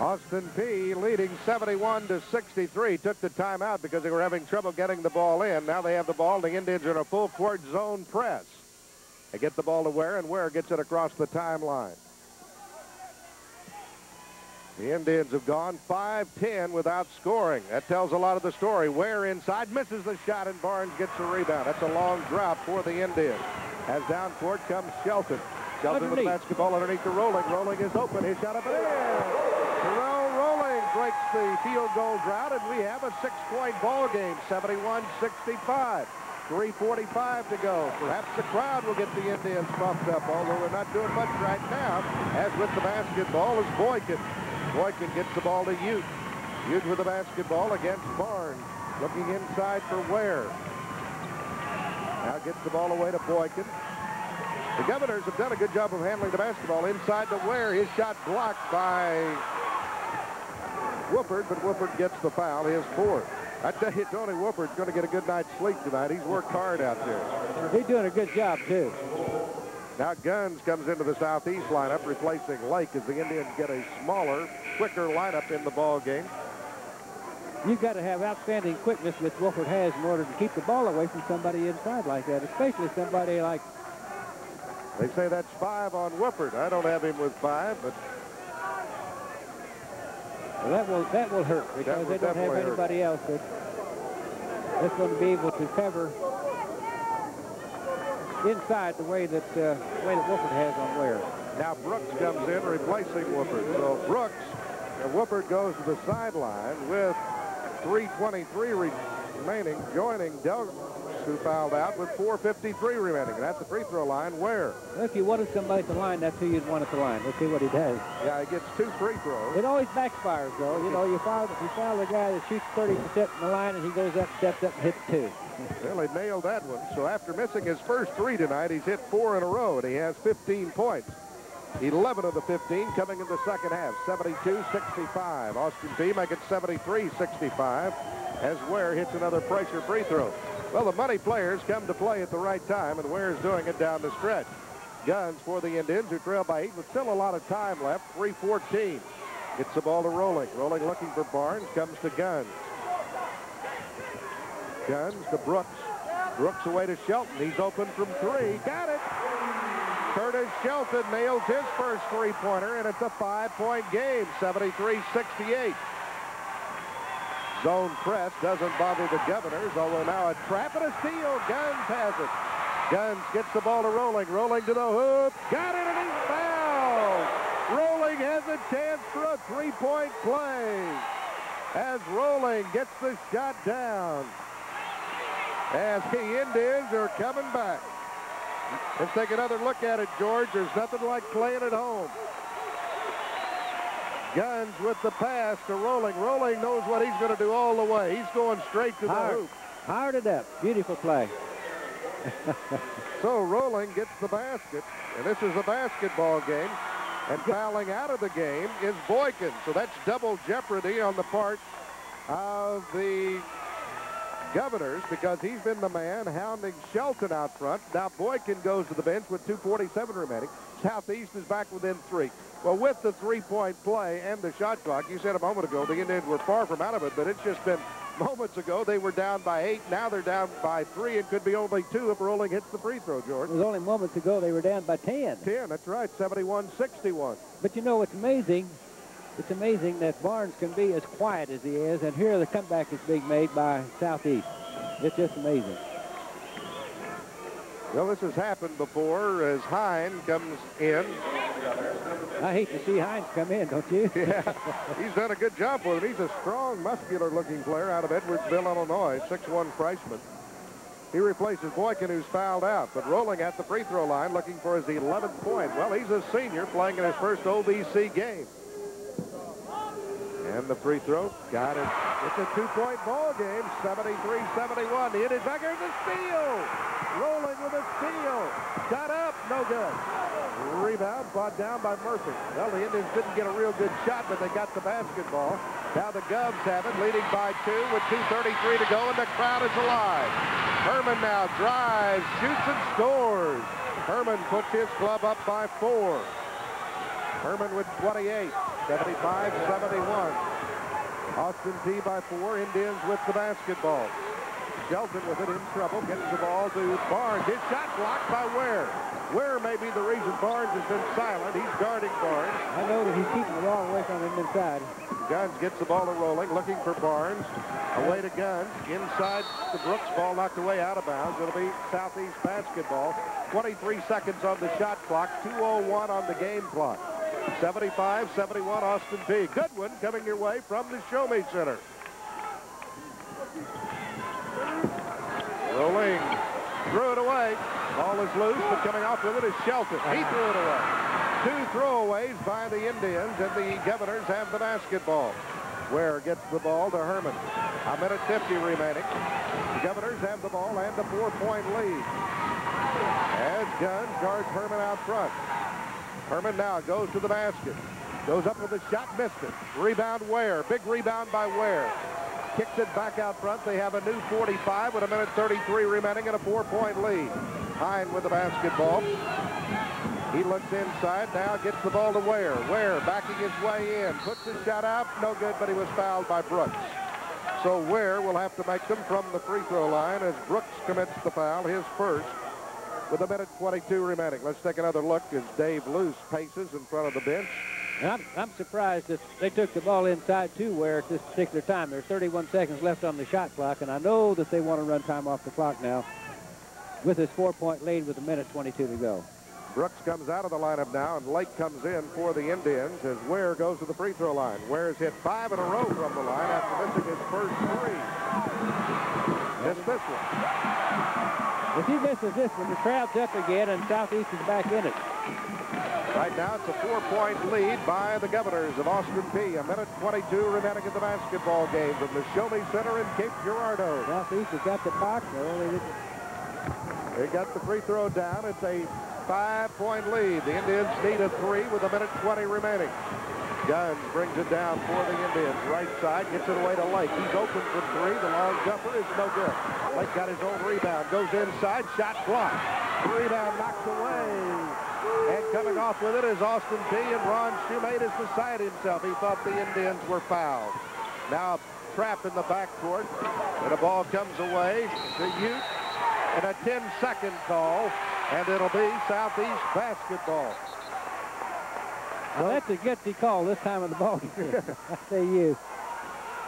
Austin Peay leading 71-63. Took the timeout because they were having trouble getting the ball in. Now they have the ball. The Indians are in a full court zone press. They get the ball to Ware, and Ware gets it across the timeline. The Indians have gone 5-10 without scoring. That tells a lot of the story. Ware inside, misses the shot, and Barnes gets the rebound. That's a long drop for the Indians. As down court comes Shelton. Shelton with the basketball underneath the Rolling. Rolling is open. His shot up and in. Terrell Rolling breaks the field goal drought, and we have a 6-point ball game, 71-65. 3:45 to go. Perhaps the crowd will get the Indians pumped up, although they're not doing much right now. As with the basketball is Boykin. Boykin gets the ball to Ute. Ute with the basketball against Barnes. Looking inside for Ware. Now gets the ball away to Boykin. The Governors have done a good job of handling the basketball inside to Ware. His shot blocked by Wooford, but Wooford gets the foul. His fourth. I tell you, Tony Wooford's going to get a good night's sleep tonight. He's worked hard out there. He's doing a good job, too. Now Guns comes into the Southeast lineup, replacing Lake as the Indians get a smaller, quicker lineup in the ball game. You've got to have outstanding quickness, which Wooford has, in order to keep the ball away from somebody inside like that, especially somebody like... They say that's 5 on Wooford. I don't have him with 5, but... Well, that will hurt, because they don't have anybody else that's going to be able to cover inside the way that Wooford has on Ware. Now Brooks comes in replacing Wooford. So Brooks and Wooford goes to the sideline with 3:23 remaining, joining Delks, who fouled out with 4:53 remaining. And at the free throw line, Ware. If you wanted somebody to line, that's who you'd want at the line. Let's see what he does. Yeah, he gets 2 free throws. It always backfires, though. You know, you foul the guy that shoots 30% in the line, and he goes up, steps up, and hits 2. Well, he nailed that one. So after missing his first 3 tonight, he's hit 4 in a row, and he has 15 points. 11 of the 15 coming in the second half. 72-65. Austin Peay make it 73-65 as Ware hits another pressure free throw. Well, the money players come to play at the right time, and Ware's doing it down the stretch. Guns for the Indians, who trail by 8 with still a lot of time left. 3:14. Gets the ball to Rolling. Rolling looking for Barnes. Comes to Guns. Guns to Brooks. Brooks away to Shelton. He's open from 3. Got it. Curtis Shelton nails his first 3-pointer, and it's a 5-point game. 73-68. Zone press doesn't bother the Governors, although now a trap and a steal. Guns has it. Guns gets the ball to Rolling. Rolling to the hoop. Got it, and he's fouled. Rolling has a chance for a 3-point play as Rolling gets the shot down. As the Indians are coming back. Let's take another look at it, George. There's nothing like playing at home. Guns with the pass to Rolling. Rolling knows what he's going to do all the way. He's going straight to the hoop. Fired it up. Beautiful play. So Rolling gets the basket, and this is a basketball game. And fouling out of the game is Boykin. So that's double jeopardy on the part of the Governors, because he's been the man hounding Shelton out front. Now Boykin goes to the bench with 2:47 remaining. Southeast is back within 3. Well, with the 3-point play and the shot clock, you said a moment ago the Indians were far from out of it, but it's just been moments ago they were down by 8. Now they're down by 3. It could be only 2 if Rolling hits the free throw, George. It was only moments ago they were down by 10. 10, that's right, 71-61. But you know, it's amazing. It's amazing that Barnes can be as quiet as he is, and here the comeback is being made by Southeast. It's just amazing. Well, this has happened before as Hine comes in. I hate to see Hines come in, don't you? Yeah, he's done a good job for him. He's a strong, muscular-looking player out of Edwardsville, Illinois, 6'1" freshman. He replaces Boykin, who's fouled out, but Rolling at the free throw line looking for his 11th point. Well, he's a senior playing in his first OVC game. And the free throw, got it. It's a 2-point ball game, 73-71. The Indians back here, the steal. Rolling with a steal. Shot up, no good. Rebound brought down by Murphy. Well, the Indians didn't get a real good shot, but they got the basketball. Now the Govs have it, leading by 2 with 2:33 to go, and the crowd is alive. Herman now drives, shoots, and scores. Herman puts his club up by 4. Herman with 28, 75-71. Austin Peay by 4. Indians with the basketball. Shelton with it in trouble. Gets the ball to Barnes. His shot blocked by Ware. Ware may be the reason Barnes has been silent. He's guarding Barnes. I know that he's keeping the ball away from him inside. Guns gets the ball rolling, looking for Barnes. Away to Guns. Inside the Brooks ball knocked away out of bounds. It'll be Southeast basketball. 23 seconds on the shot clock. 2:01 on the game clock. 75-71 Austin Peay. Good one coming your way from the Show Me Center. Rolling. Threw it away. Ball is loose, but coming off with it is Shelton. He threw it away. 2 throwaways by the Indians, and the Governors have the basketball. Ware gets the ball to Herman. 1:50 remaining. The Governors have the ball and a 4-point lead. As Guns guards Herman out front. Herman now goes to the basket. Goes up with a shot, missed it. Rebound Ware. Big rebound by Ware. Kicks it back out front. They have a new 45 with 1:33 remaining and a 4-point lead. Hine with the basketball. He looks inside, now gets the ball to Ware. Ware backing his way in. Puts his shot out, no good, but he was fouled by Brooks. So Ware will have to make them from the free throw line as Brooks commits the foul, his first, with 1:22 remaining. Let's take another look as Dave Luce paces in front of the bench. And I'm surprised that they took the ball inside to Ware at this particular time. There's 31 seconds left on the shot clock, and I know that they want to run time off the clock now with his 4-point lead with 1:22 to go. Brooks comes out of the lineup now, and Lake comes in for the Indians as Ware goes to the free throw line. Ware's hit 5 in a row from the line after missing his first 3. Missed this one. If he misses this one, the crowd's up again, and Southeast is back in it. Right now, it's a 4-point lead by the Governors of Austin Peay. 1:22 remaining in the basketball game from the Show Me Center in Cape Girardeau. Southeast has got the box. They got the free throw down. It's a 5-point lead. The Indians need a 3 with 1:20 remaining. Guns brings it down for the Indians. Right side, gets it away to Lake. He's open from 3. The long jumper is no good. Lake got his own rebound. Goes inside, shot blocked. Rebound knocked away. And coming off with it is Austin Peay, and Ron Shoemate is beside himself. He thought the Indians were fouled. Now trapped in the backcourt, and the ball comes away to Ute, and a 10-second call, and it'll be Southeast basketball. Well, that's a gutsy call this time of the ball game. I say you.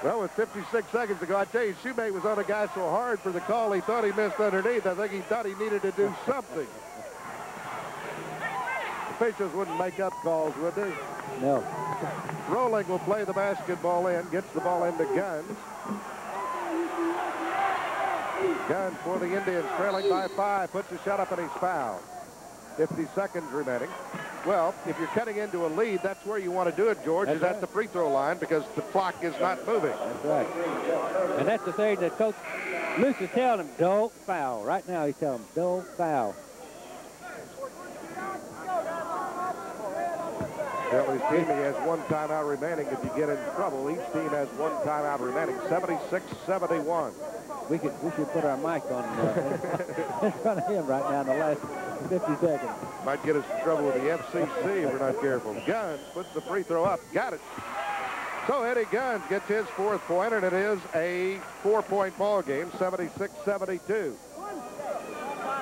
Well, with 56 seconds to go, I tell you, Shoemate was on a guy so hard for the call he thought he missed underneath. I think he thought he needed to do something. Officials wouldn't make up calls, would they? No. Rolling will play the basketball in, gets the ball into Guns. Guns for the Indians, trailing by 5, puts a shot up and he's fouled. 50 seconds remaining. Well, if you're cutting into a lead, that's where you want to do it, George, is at the free throw line because the clock is not moving. That's right. And that's the thing that Coach Luce is telling him, don't foul. Right now he's telling him, don't foul. Well, his team, he has 1 timeout remaining. If you get in trouble, each team has 1 timeout remaining. 76-71. We should put our mic on in front of him right now in the last 50 seconds. Might get us in trouble with the FCC if we're not careful. Guns puts the free throw up. Got it. So Eddie Guns gets his 4th point, and it is a 4-point ball game, 76-72.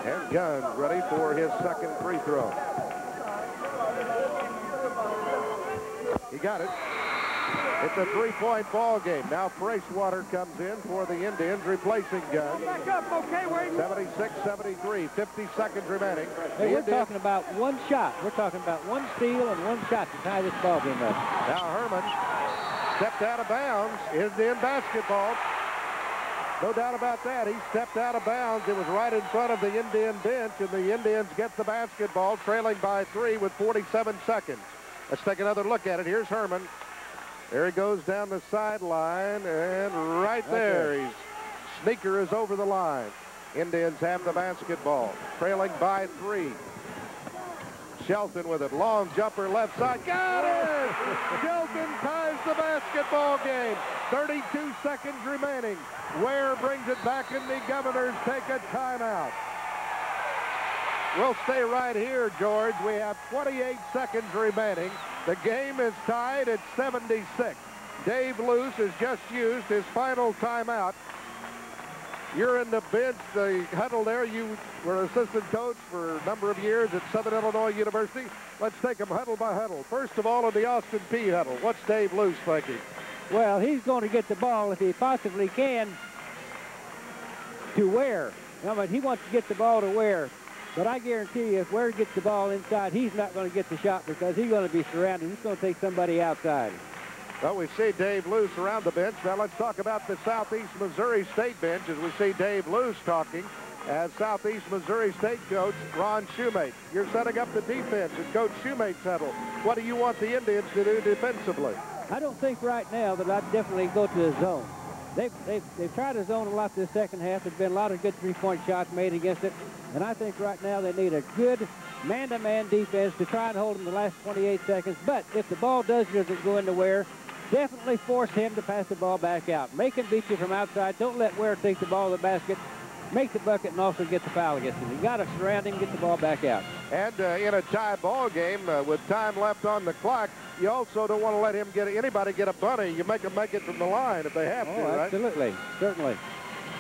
And Guns ready for his 2nd free throw. He got it. It's a 3-point ball game. Now Freshwater comes in for the Indians, replacing Guns. 76-73, 50 seconds remaining. Hey, we're talking about 1 shot. We're talking about 1 steal and 1 shot to tie this ball game up. Now Herman stepped out of bounds. Indian basketball. No doubt about that. He stepped out of bounds. It was right in front of the Indian bench, and the Indians get the basketball, trailing by 3 with 47 seconds. Let's take another look at it. Here's Herman. There he goes down the sideline, and right there, his sneaker is over the line. Indians have the basketball, trailing by 3. Shelton with it. Long jumper left side. Got it! Shelton ties the basketball game. 32 seconds remaining. Ware brings it back, and the Governors take a timeout. We'll stay right here, George. We have 28 seconds remaining. The game is tied at 76. Dave Luce has just used his final timeout. You're in the bench, the huddle there. You were assistant coach for a number of years at Southern Illinois University. Let's take them huddle by huddle. First of all, in the Austin Peay huddle, what's Dave Luce thinking? Well, he's going to get the ball if he possibly can to Ware. I mean, he wants to get the ball to Ware. But I guarantee you, if Ware gets the ball inside, he's not going to get the shot because he's going to be surrounded. He's going to take somebody outside. Well, we see Dave Luce around the bench. Now let's talk about the Southeast Missouri State bench as we see Dave Luce talking as Southeast Missouri State coach Ron Shoemate. You're setting up the defense at Coach Shoemate's huddle. What do you want the Indians to do defensively? I don't think right now that I'd definitely go to the zone. They've tried to zone a lot this second half. There's been a lot of good three-point shots made against it. And I think right now they need a good man-to-man defense to try and hold them the last 28 seconds. But if the ball doesn't go into Ware, definitely force him to pass the ball back out. Make him beat you from outside. Don't let Ware take the ball to the basket. Make the bucket and also get the foul against him. You got to surround him, get the ball back out. And in a tie ball game with time left on the clock, you also don't want to let him anybody get a bunny. You make them make it from the line if they have to, right? Absolutely, certainly.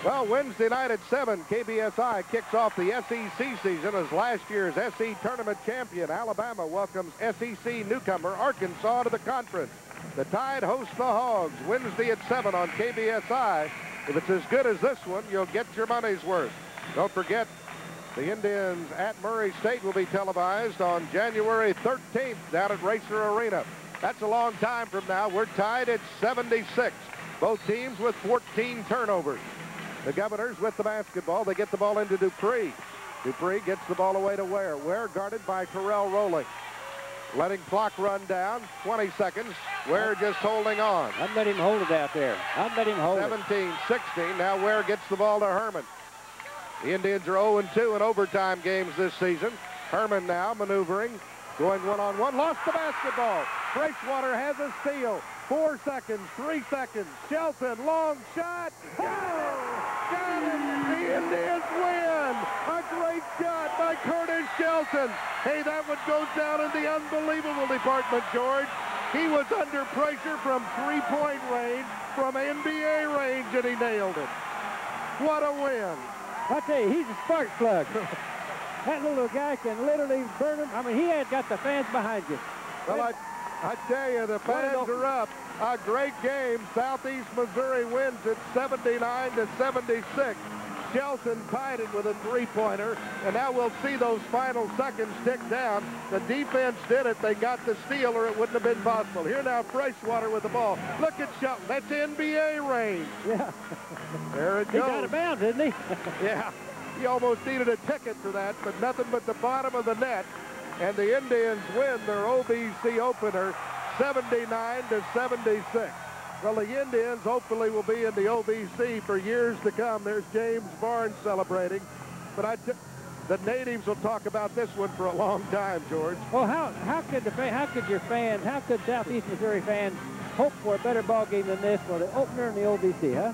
Well, Wednesday night at 7, KBSI kicks off the SEC season as last year's SEC tournament champion. Alabama welcomes SEC newcomer Arkansas to the conference. The Tide hosts the Hogs Wednesday at 7 on KBSI. If it's as good as this one, you'll get your money's worth. Don't forget, the Indians at Murray State will be televised on January 13th down at Racer Arena. That's a long time from now. We're tied at 76. Both teams with 14 turnovers. The Governors with the basketball. They get the ball into Dupree. Dupree gets the ball away to Ware. Ware guarded by Terrell Rowling. Letting clock run down. 20 seconds. Ware just holding on. I'd let him hold it out there. I'd let him hold it. 17-16. Now Ware gets the ball to Herman. The Indians are 0-2 in overtime games this season. Herman now maneuvering. Going one-on-one. Lost the basketball. Freshwater has a steal. 4 seconds, 3 seconds. Shelton, long shot. Got it. The Indians win. A great shot by Curtis Shelton. Hey, that one goes down in the unbelievable department, George. He was under pressure from three-point range, from NBA range, and he nailed it. What a win. I tell you, he's a spark plug. That little guy can literally burn him. I mean, he had got the fans behind you. Well, I tell you, the fans are up. A great game. Southeast Missouri wins at 79-76. Shelton tied it with a three-pointer, and now we'll see those final seconds tick down. The defense did it. They got the steal, or it wouldn't have been possible. Here now, Freshwater with the ball. Look at Shelton. That's NBA range. Yeah. There it goes. He got it bound, didn't he? Yeah. He almost needed a ticket for that, but nothing but the bottom of the net. And the Indians win their OVC opener 79-76. Well, the Indians hopefully will be in the OVC for years to come. There's James Barnes celebrating. But the natives will talk about this one for a long time, George. Well, how could Southeast Missouri fans hope for a better ball game than this for the opener in the OVC, huh?